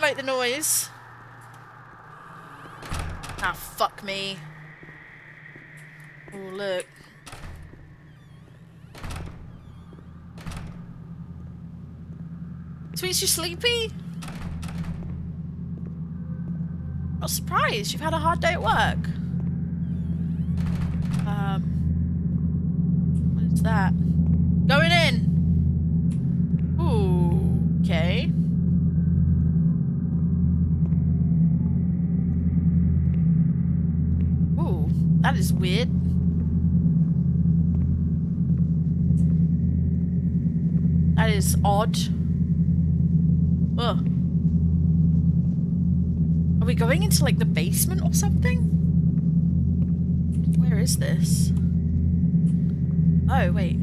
like the noise. Ah, fuck me. Oh, look. Sweets, you sleepy? Not surprised. You've had a hard day at work. What is that? Going in. Ooh, okay. Ooh, that is weird. That is odd. Ugh. Are we going into, like, the basement or something? Where is this? Oh, wait.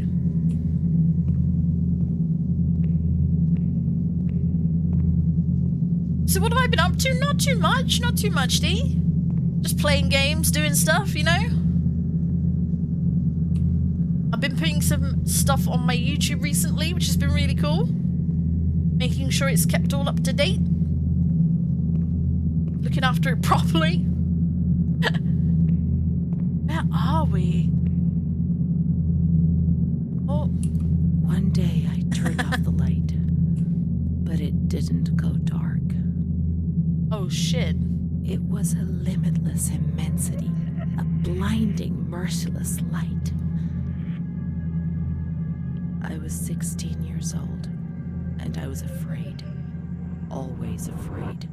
So what have I been up to? Not too much. Not too much, D. Just playing games, doing stuff, you know? I've been putting some stuff on my YouTube recently, which has been really cool. Making sure it's kept all up to date. Looking after it properly. Where are we? Oh. One day I turned off the light, but it didn't go dark. Oh shit. It was a limitless immensity, a blinding, merciless light. I was 16 years old, and I was afraid, always afraid.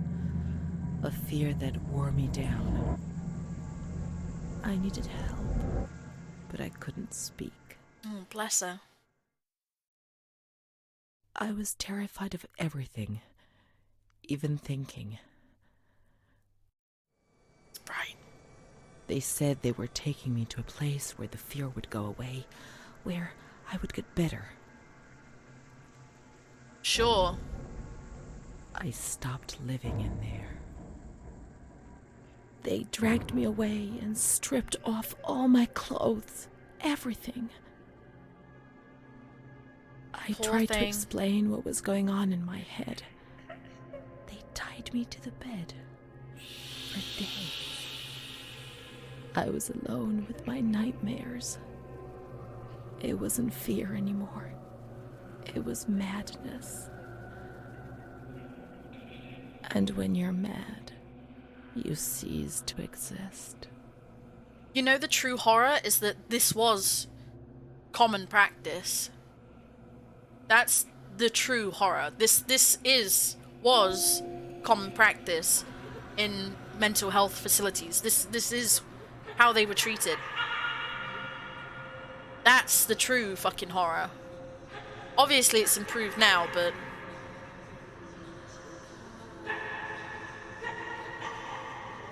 A fear that wore me down. I needed help, but I couldn't speak. Oh, bless her. I was terrified of everything, even thinking. It's bright. They said they were taking me to a place where the fear would go away, where I would get better. Sure. I stopped living in there. They dragged me away and stripped off all my clothes, everything. I Poor tried to thing. explain what was going on in my head. They tied me to the bed for days. I was alone with my nightmares. It wasn't fear anymore. It was madness. And when you're mad, you cease to exist. You know, the true horror is that this was common practice. That's the true horror. This was common practice in mental health facilities. This is how they were treated. That's the true fucking horror. Obviously it's improved now, but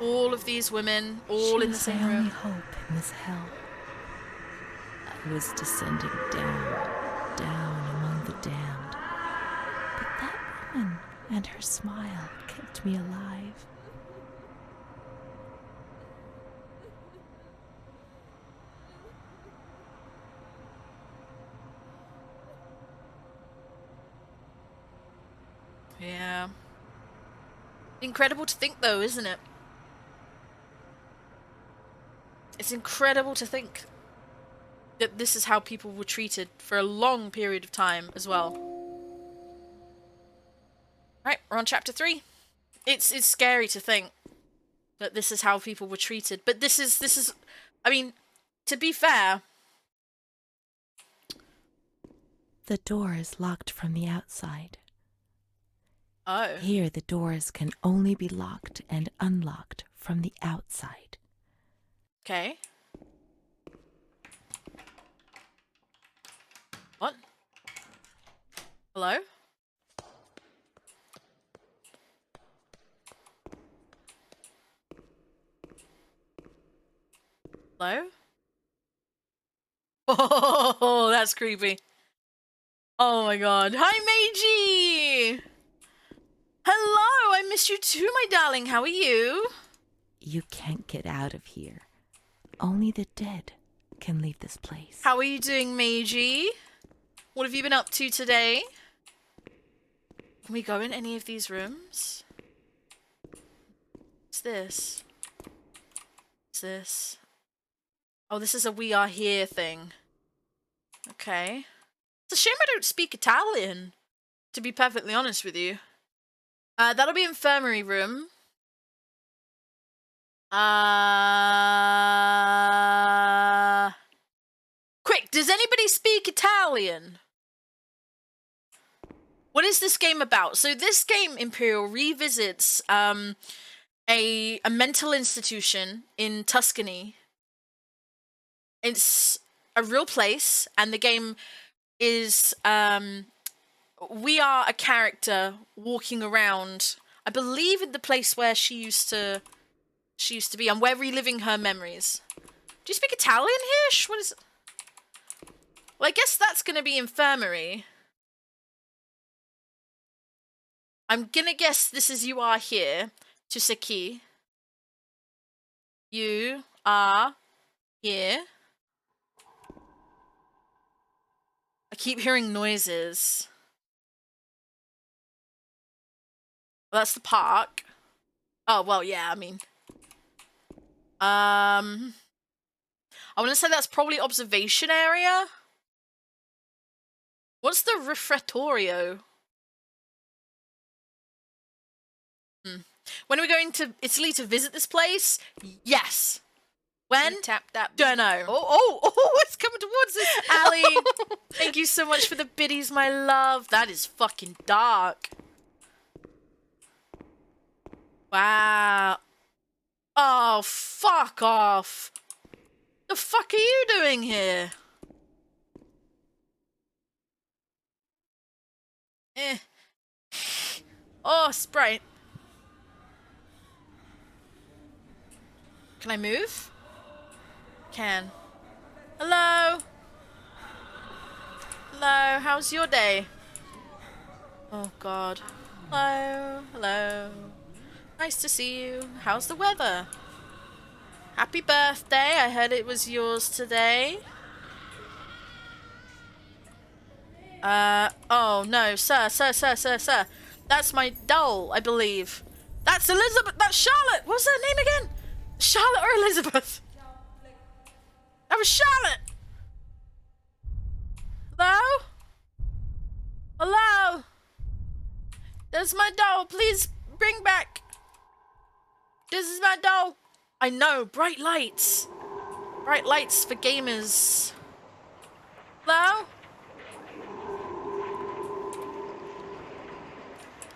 all of these women, all in the same She was my only room. hope in this hell. I was descending down, down among the damned. But that woman and her smile kept me alive. Yeah. Incredible to think though, isn't it? It's incredible to think that this is how people were treated for a long period of time as well. Right, we're on chapter 3. It's scary to think that this is how people were treated, but this is I mean, to be fair, The door is locked from the outside. oh, Here, the doors can only be locked and unlocked from the outside. okay. What? Hello? Hello? Oh, that's creepy. Oh my god. Hi, Meiji! Hello, I missed you too, my darling. How are you? You can't get out of here. Only the dead can leave this place. How are you doing, Meiji? What have you been up to today? Can we go in any of these rooms? What's this? What's this? Oh, this is a "we are here" thing. Okay. It's a shame I don't speak Italian, to be perfectly honest with you. That'll be infirmary room. Quick, does anybody speak Italian? What is this game about? So this game, Imperial, revisits a mental institution in Tuscany. It's a real place, and the game is we are a character walking around, I believe, in the place where she used to be, and we're reliving her memories. Do you speak Italian here? What is? Well, I guess that's gonna be infirmary. I'm gonna guess this is "you are here." To Seki. You are here. I keep hearing noises. Well, that's the park. Oh, well, yeah, I mean. I want to say that's probably observation area. What's the refrettorio? When are we going to Italy to visit this place? Yes. When? Tap that. Don't know. Oh, it's coming towards us. Ali, thank you so much for the biddies, my love. That is fucking dark. Wow. Oh, fuck off. The fuck are you doing here? Oh, Sprite. Can I move? Can. Hello? Hello, how's your day? Oh, God. Hello, hello. Nice to see you. How's the weather? Happy birthday. I heard it was yours today. Oh, no, sir. That's my doll, I believe. That's Elizabeth. That's Charlotte. What's her name again? Charlotte or Elizabeth? That was Charlotte. Hello? Hello? There's my doll. Please bring back. This is my doll. I know. Bright lights. Bright lights for gamers. Hello?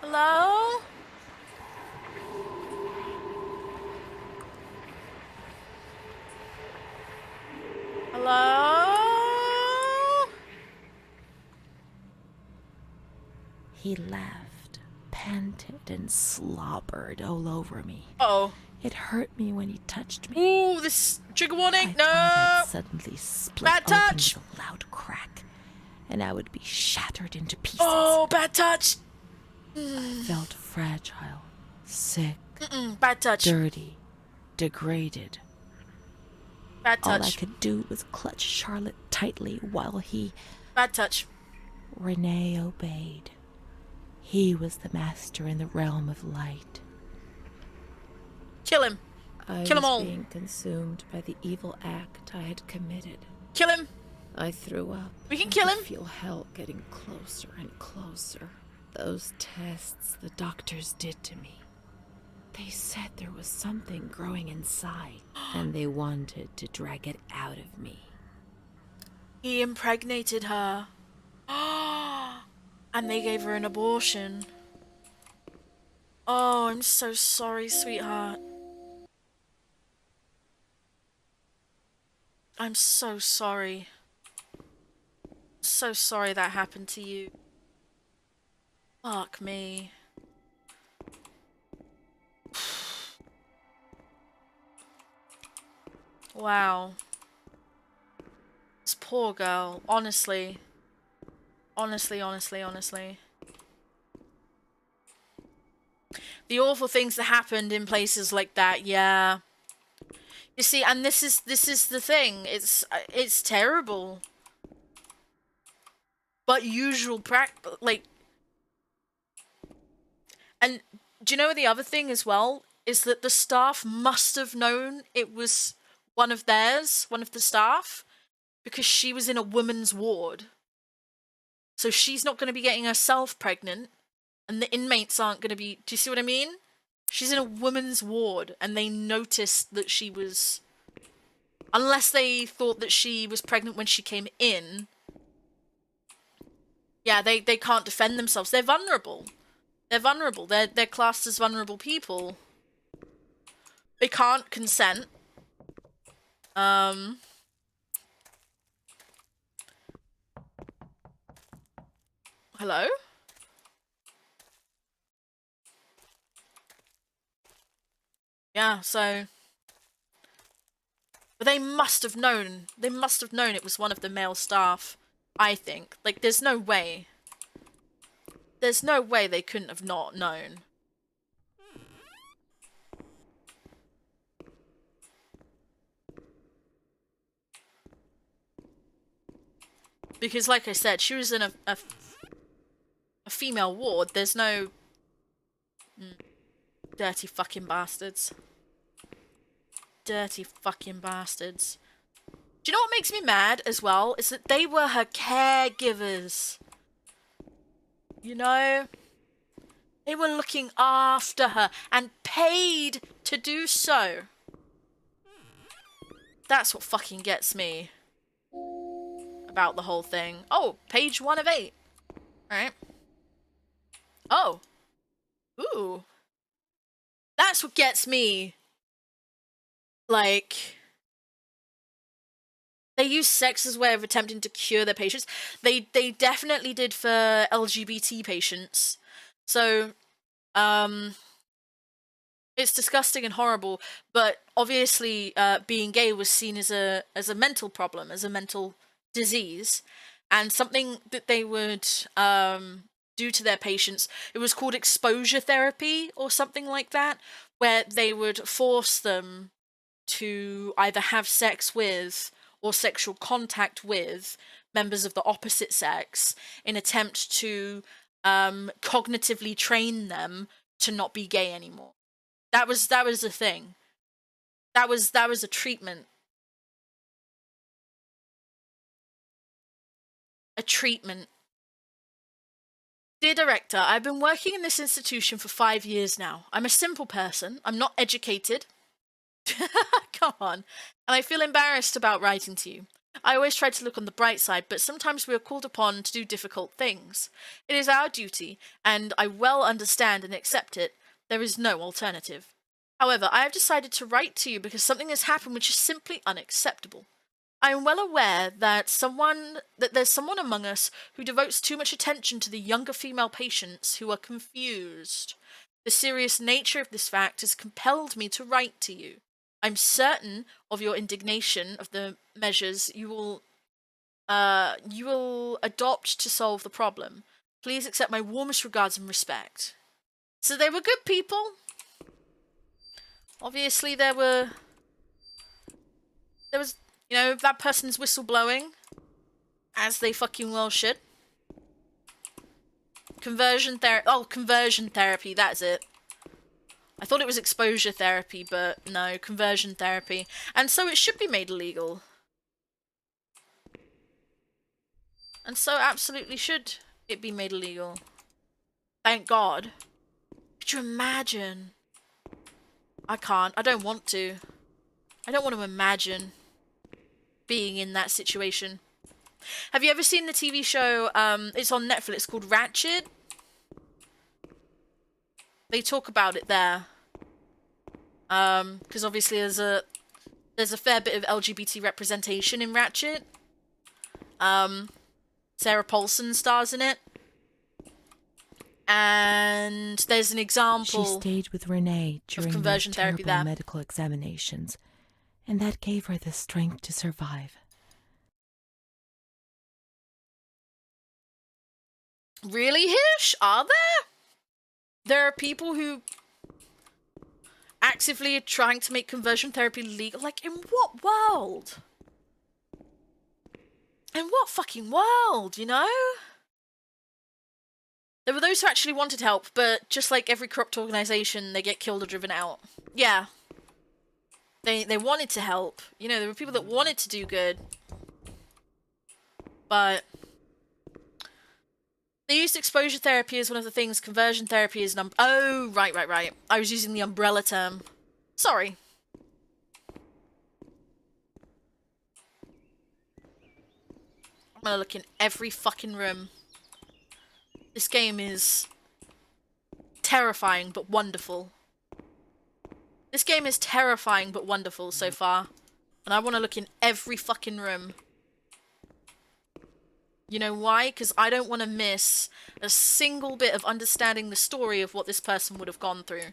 Hello? Hello? He laughed, panted, and slobbered all over me. Uh-oh. It hurt me when he touched me. Ooh, this trigger warning. I No. thought I'd suddenly split Bad open touch. with a loud crack, and I would be shattered into pieces. Oh, bad touch. I felt fragile, sick, Bad touch. dirty, degraded. Bad All I touch. could do was clutch Charlotte tightly while he, Bad touch. Renee, obeyed. He was the master in the realm of light. Kill him. I Kill 'em was all. being consumed by the evil act I had committed. Kill him. I threw up. We can and kill could him. feel hell getting closer and closer. Those tests the doctors did to me. They said there was something growing inside, and they wanted to drag it out of me. He impregnated her. And they gave her an abortion. Oh, I'm so sorry, sweetheart. I'm so sorry. So sorry that happened to you. Fuck me. Wow. This poor girl, honestly. Honestly. The awful things that happened in places like that, yeah. You see, and this is the thing. It's terrible. But usual like, and do you know the other thing as well is that the staff must have known it was one of theirs, one of the staff, because she was in a woman's ward. So she's not going to be getting herself pregnant, and the inmates aren't going to be... Do you see what I mean? She's in a woman's ward, and they noticed that she was... Unless they thought that she was pregnant when she came in. Yeah, they can't defend themselves. They're vulnerable. They're vulnerable. They're classed as vulnerable people. They can't consent. Hello? Yeah, so... But they must have known. They must have known it was one of the male staff, I think. Like, there's no way. There's no way they couldn't have not known. Because, like I said, she was in a female ward. There's no... Dirty fucking bastards. Dirty fucking bastards. Do you know what makes me mad as well? Is that they were her caregivers. You know? They were looking after her and paid to do so. That's what fucking gets me about the whole thing. Oh, page 1 of 8. Alright. Oh. Ooh. That's what gets me. Like, they use sex as a way of attempting to cure their patients. They definitely did for LGBT patients. So, it's disgusting and horrible, but obviously being gay was seen as a mental problem, as a mental disease, and something that they would do to their patients. It was called exposure therapy or something like that, where they would force them to either have sex with or sexual contact with members of the opposite sex in attempt to cognitively train them to not be gay anymore. That was a thing. That was a treatment. A treatment. Dear Director, I've been working in this institution for 5 years now. I'm a simple person. I'm not educated. Come on. And I feel embarrassed about writing to you. I always try to look on the bright side, but sometimes we are called upon to do difficult things. It is our duty, and I well understand and accept it. There is no alternative. However, I have decided to write to you because something has happened which is simply unacceptable. I am well aware that there's someone among us who devotes too much attention to the younger female patients who are confused. The serious nature of this fact has compelled me to write to you. I'm certain of your indignation of the measures you will adopt to solve the problem. Please accept my warmest regards and respect. So they were good people. Obviously there was, you know, that person's whistleblowing, as they fucking well should. Conversion therapy, that's it. I thought it was exposure therapy, but no, conversion therapy. And so it should be made illegal. And so absolutely should it be made illegal. Thank God. Could you imagine? I can't. I don't want to. I don't want to imagine being in that situation. Have you ever seen the TV show, it's on Netflix, called Ratched? They talk about it there. Because obviously there's a fair bit of LGBT representation in Ratched. Sarah Paulson stars in it. And there's an example. She stayed with Renee during conversion those therapy terrible there. medical examinations, and that gave her the strength to survive. Really, Hirsch? Are there? There are people who actively are trying to make conversion therapy legal? Like, in what world? In what fucking world, you know? There were those who actually wanted help, but just like every corrupt organization, they get killed or driven out. Yeah. They wanted to help. You know, there were people that wanted to do good. But they used exposure therapy as one of the things. Conversion therapy is oh, right. I was using the umbrella term. Sorry. I'm gonna look in every fucking room. This game is terrifying but wonderful. This game is terrifying but wonderful so far. And I want to look in every fucking room. You know why? Because I don't want to miss a single bit of understanding the story of what this person would have gone through.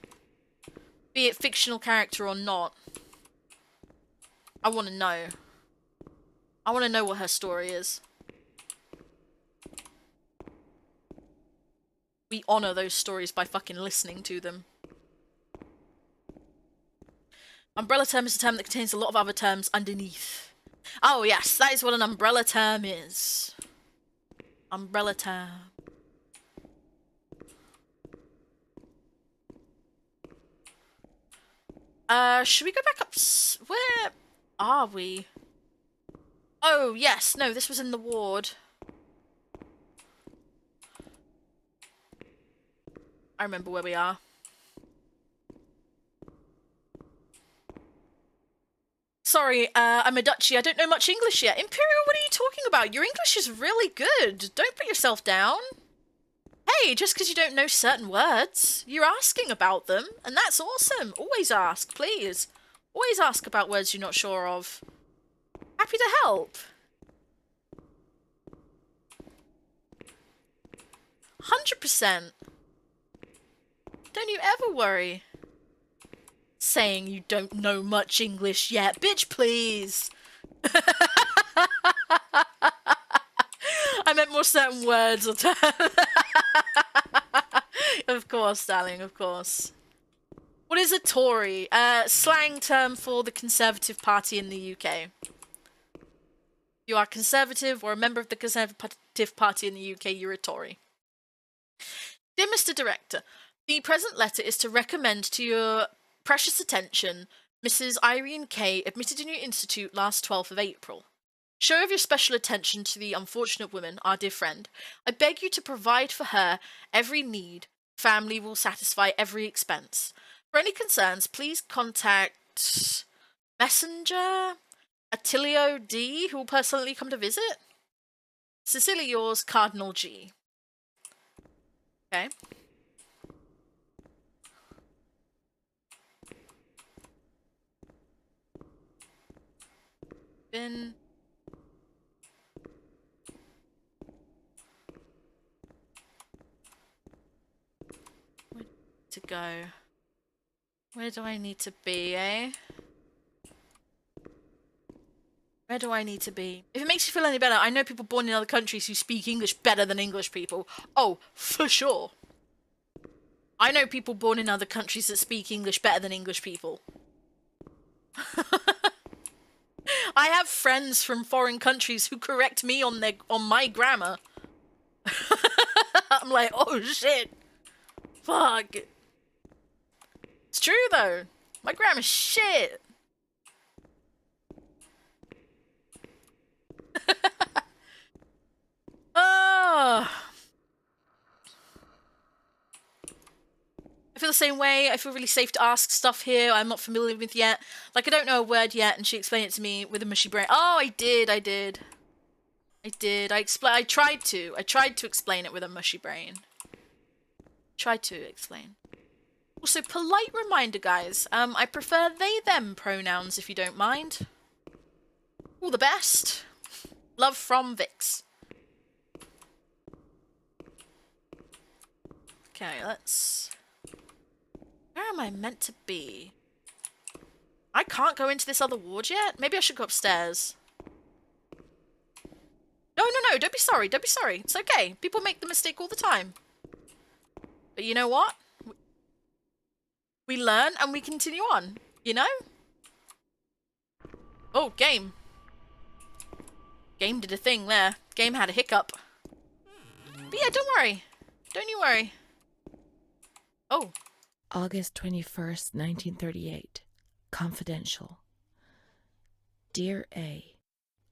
Be it fictional character or not. I want to know. I want to know what her story is. We honor those stories by fucking listening to them. Umbrella term is a term that contains a lot of other terms underneath. Oh yes, that is what an umbrella term is. Umbrella term. Should we go back up? Where are we? Oh yes, no, this was in the ward. I remember where we are. Sorry, I'm a Dutchie. I don't know much English yet. Imperial, what are you talking about? Your English is really good. Don't put yourself down. Hey, just because you don't know certain words, you're asking about them, and that's awesome. Always ask, please. Always ask about words you're not sure of. Happy to help. 100%. Don't you ever worry. Saying you don't know much English yet. Bitch, please. I meant more certain words or terms. Of course, darling, of course. What is a Tory? Slang term for the Conservative Party in the UK. You are Conservative or a member of the Conservative Party in the UK, you're a Tory. Dear Mr. Director, the present letter is to recommend to your precious attention Mrs. Irene K, admitted in your institute last 12th of April. Show of your special attention to the unfortunate woman, our dear friend. I beg you to provide for her every need. Family will satisfy every expense. For any concerns, please contact Messenger Attilio D, who will personally come to visit. Sincerely yours, Cardinal G. Okay. Where to go? Where do I need to be, eh? Where do I need to be? If it makes you feel any better, I know people born in other countries who speak English better than English people. Oh, for sure. I know people born in other countries that speak English better than English people. I have friends from foreign countries who correct me on my grammar. I'm like, oh shit. Fuck. It's true though. My grammar's shit. Oh. I feel the same way. I feel really safe to ask stuff here I'm not familiar with yet. Like, I don't know a word yet, and she explained it to me with a mushy brain. Oh, I did. I tried to explain it with a mushy brain. Tried to explain. Also, polite reminder, guys. I prefer they, them pronouns, if you don't mind. All the best. Love from Vix. Okay, let's... Where am I meant to be? I can't go into this other ward yet? Maybe I should go upstairs. No, don't be sorry, don't be sorry. It's okay. People make the mistake all the time. But you know what? We learn and we continue on, you know? Oh, game. Game did a thing there. Game had a hiccup. But yeah, don't worry. Don't you worry. Oh. August 21st, 1938. Confidential. Dear A,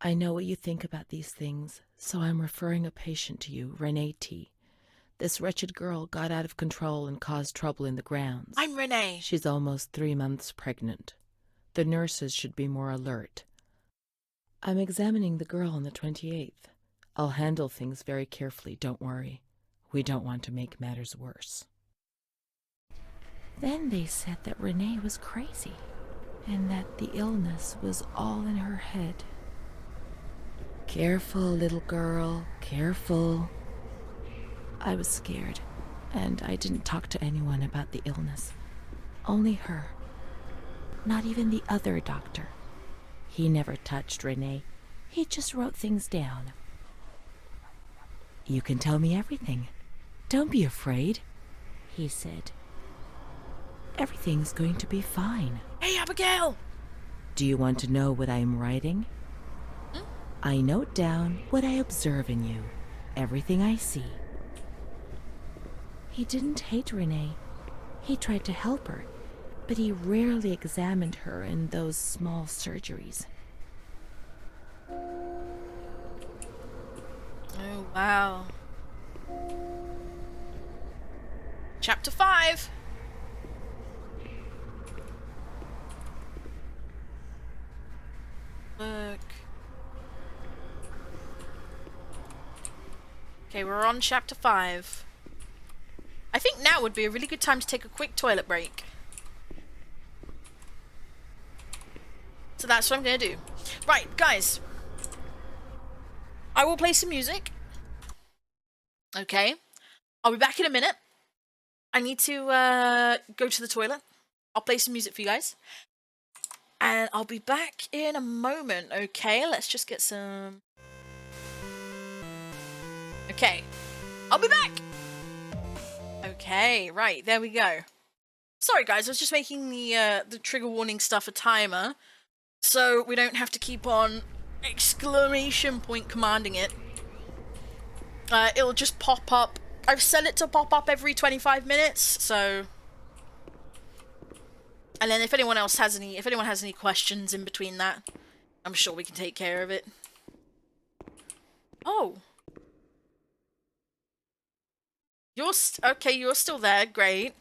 I know what you think about these things, so I'm referring a patient to you, Renee T. This wretched girl got out of control and caused trouble in the grounds. I'm Renee. She's almost 3 months pregnant. The nurses should be more alert. I'm examining the girl on the 28th. I'll handle things very carefully, don't worry. We don't want to make matters worse. Then they said that Renee was crazy, and that the illness was all in her head. Careful, little girl, careful. I was scared, and I didn't talk to anyone about the illness. Only her. Not even the other doctor. He never touched Renee. He just wrote things down. You can tell me everything. Don't be afraid, he said. Everything's going to be fine. Hey, Abigail! Do you want to know what I am writing? I note down what I observe in you, everything I see. He didn't hate Renee. He tried to help her, but he rarely examined her in those small surgeries. Oh, wow. Chapter 5. Look. Okay, we're on chapter 5. I think now would be a really good time to take a quick toilet break. So that's what I'm gonna do. Right, guys. I will play some music. Okay. I'll be back in a minute. I need to go to the toilet. I'll play some music for you guys. And I'll be back in a moment, okay? Let's just get some... Okay. I'll be back! Okay, right, there we go. Sorry guys, I was just making the trigger warning stuff a timer, so we don't have to keep on exclamation point commanding it. It'll just pop up. I've set it to pop up every 25 minutes, so... And then if anyone has any questions in between that, I'm sure we can take care of it. Oh. You're still there, great.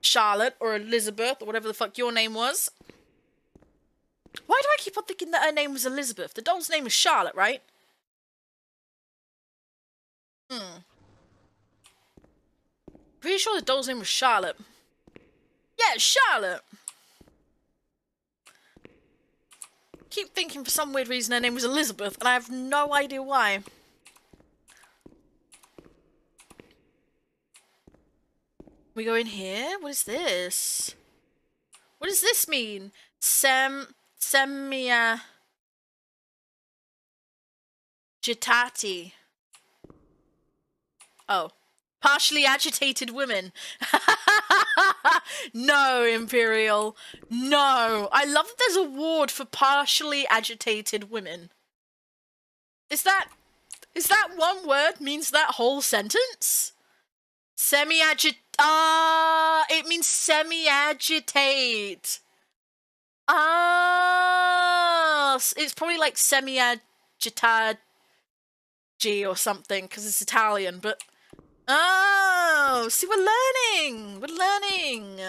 Charlotte, or Elizabeth, or whatever the fuck your name was. Why do I keep on thinking that her name was Elizabeth? The doll's name is Charlotte, right? Pretty sure the doll's name was Charlotte. Yeah, Charlotte! Keep thinking for some weird reason her name was Elizabeth, and I have no idea why. We go in here? What is this? What does this mean? Agitati. Oh. Partially agitated women. No, Imperial. No. I love that there's a ward for partially agitated women. Is that one word means that whole sentence? It means semi-agitate. It's probably like semi-agitaggi or something, because it's Italian, but... Oh, see, we're learning! We're learning!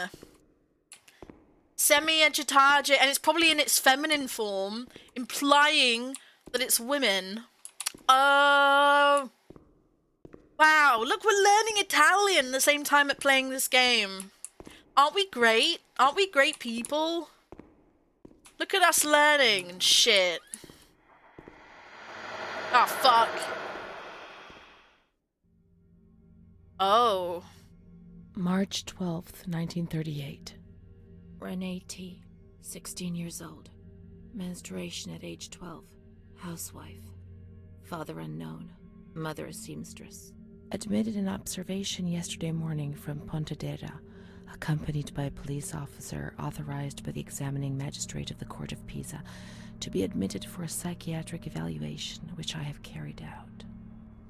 Semi-agitage, and it's probably in its feminine form, implying that it's women. Oh... Wow, look, we're learning Italian at the same time at playing this game. Aren't we great? Aren't we great people? Look at us learning and shit. Oh, fuck. Oh. March 12th, 1938. Renee T., 16 years old. Menstruation at age 12. Housewife. Father unknown. Mother a seamstress. Admitted in observation yesterday morning from Pontedera, accompanied by a police officer authorized by the examining magistrate of the Court of Pisa to be admitted for a psychiatric evaluation, which I have carried out.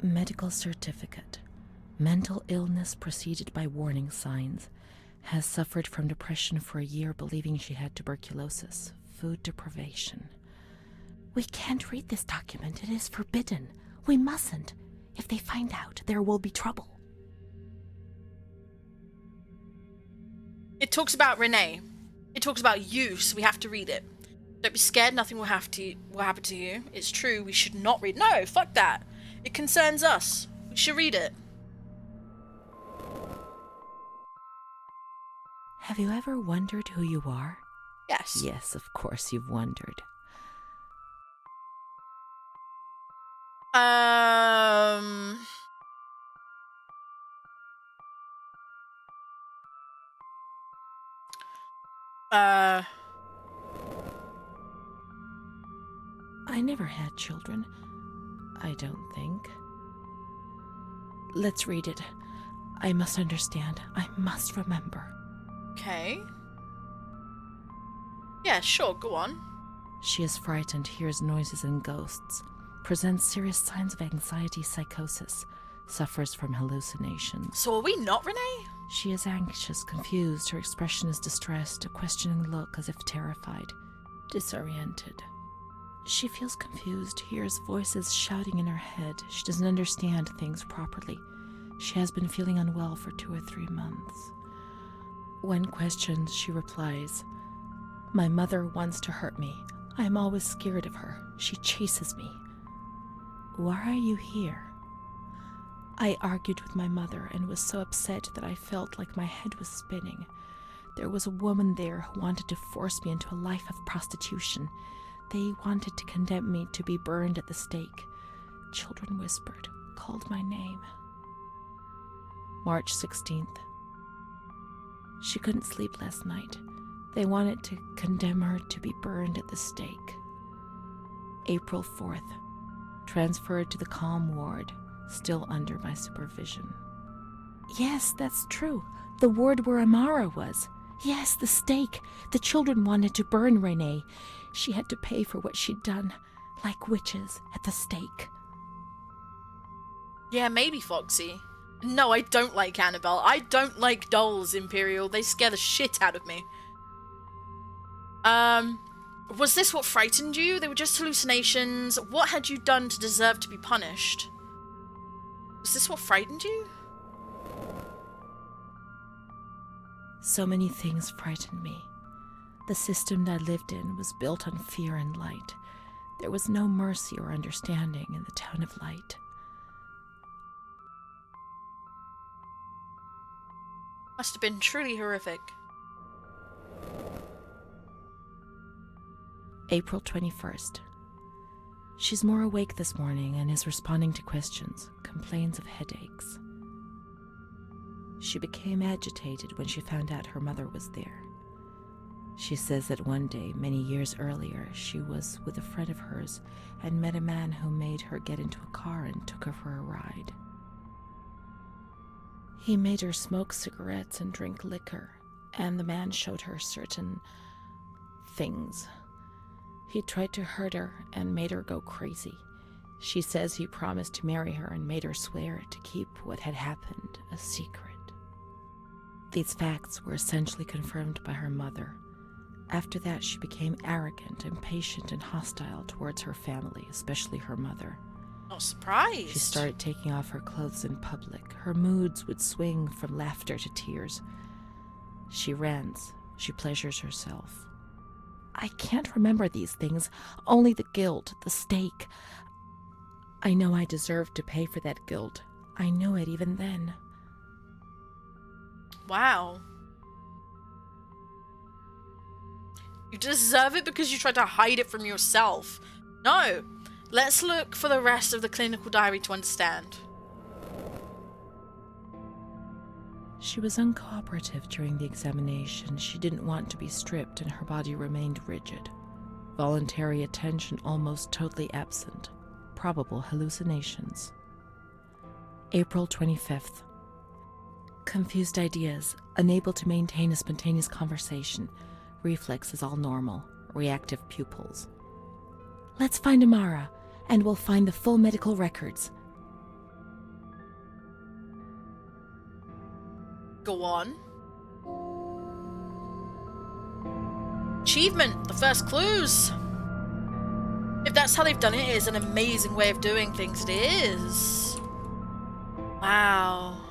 Medical certificate. Mental illness preceded by warning signs. Has suffered from depression for a year, believing she had tuberculosis. Food deprivation. We can't read this document. It is forbidden. We mustn't. If they find out, there will be trouble. It talks about Renee. It talks about you, so we have to read it. Don't be scared, nothing will happen to you. It's true, we should not read. No, fuck that. It concerns us. We should read it. Have you ever wondered who you are? Yes. Yes, of course you've wondered. I never had children. I don't think. Let's read it. I must understand. I must remember. Okay. Yeah, sure, go on. She is frightened, hears noises and ghosts, presents serious signs of anxiety, psychosis, suffers from hallucinations. So are we not Renee? She is anxious, confused, her expression is distressed, a questioning look as if terrified, disoriented. She feels confused, hears voices shouting in her head. She doesn't understand things properly. She has been feeling unwell for 2 or 3 months. When questioned, she replies, "My mother wants to hurt me. I am always scared of her. She chases me." "Why are you here?" "I argued with my mother and was so upset that I felt like my head was spinning. There was a woman there who wanted to force me into a life of prostitution. They wanted to condemn me to be burned at the stake. Children whispered, called my name." March 16th. She couldn't sleep last night. They wanted to condemn her to be burned at the stake. April 4th. Transferred to the calm ward, still under my supervision. Yes, that's true. The ward where Amara was. Yes, the stake. The children wanted to burn Renee. She had to pay for what she'd done, like witches at the stake. Yeah, maybe, Foxy. No, I don't like Annabelle. I don't like dolls, Imperial. They scare the shit out of me. Was this what frightened you? They were just hallucinations. What had you done to deserve to be punished? Was this what frightened you? So many things frightened me. The system that I lived in was built on fear and light. There was no mercy or understanding in the town of light. Must have been truly horrific. April 21st. She's more awake this morning and is responding to questions, complains of headaches. She became agitated when she found out her mother was there. She says that one day, many years earlier, she was with a friend of hers and met a man who made her get into a car and took her for a ride. He made her smoke cigarettes and drink liquor, and the man showed her certain things. He tried to hurt her and made her go crazy. She says he promised to marry her and made her swear to keep what had happened a secret. These facts were essentially confirmed by her mother. After that, she became arrogant, impatient, and hostile towards her family, especially her mother. Not surprised. She started taking off her clothes in public. Her moods would swing from laughter to tears. She rants. She pleasures herself. I can't remember these things, only the guilt, the stake. I know I deserved to pay for that guilt. I knew it even then. Wow. You deserve it because you tried to hide it from yourself. No. Let's look for the rest of the clinical diary to understand. She was uncooperative during the examination. She didn't want to be stripped and her body remained rigid. Voluntary attention almost totally absent. Probable hallucinations. April 25th. Confused ideas, unable to maintain a spontaneous conversation. Reflexes all normal. Reactive pupils. Let's find Amara, and we'll find the full medical records. Go on. Achievement, the first clues. If that's how they've done it, it is an amazing way of doing things. It is. Wow.